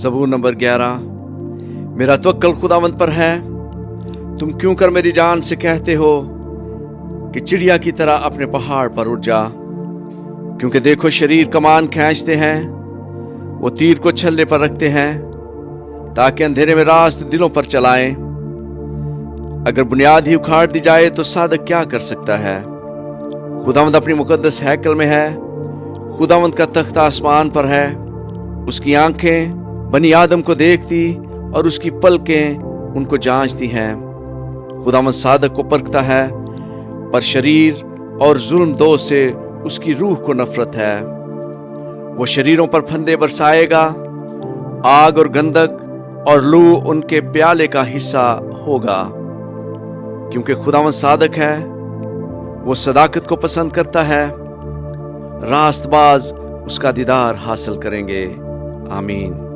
ज़बूर number 11। मेरा तवक्कल खुदावंद पर है, तुम क्यों कर मेरी जान से कहते हो कि चिड़िया की तरह अपने पहाड़ पर उड़ जा। क्योंकि देखो शरीर कमान खींचते हैं, वो तीर को छल्ले पर रखते हैं, ताकि अंधेरे में रास्त दिलों पर चलाएं। अगर बुनियाद ही उखाड़ दी जाए तो सादक क्या कर सकता है। खुदावंद अपनी मुकद्दस हैकल में है, खुदावंद का तख्त आसमान पर है। उसकी आंखें बनी आदम को देखती और उसकी पलकें उनको जांचती हैं। खुदावंद सादक को परखता है, पर शरीर और जुल्म दो से उसकी रूह को नफरत है। वो शरीरों पर फंदे बरसाएगा, आग और गंधक और लू उनके प्याले का हिस्सा होगा। क्योंकि खुदावंद सादक है, वो सदाकत को पसंद करता है, रास्तबाज उसका दीदार हासिल करेंगे। आमीन।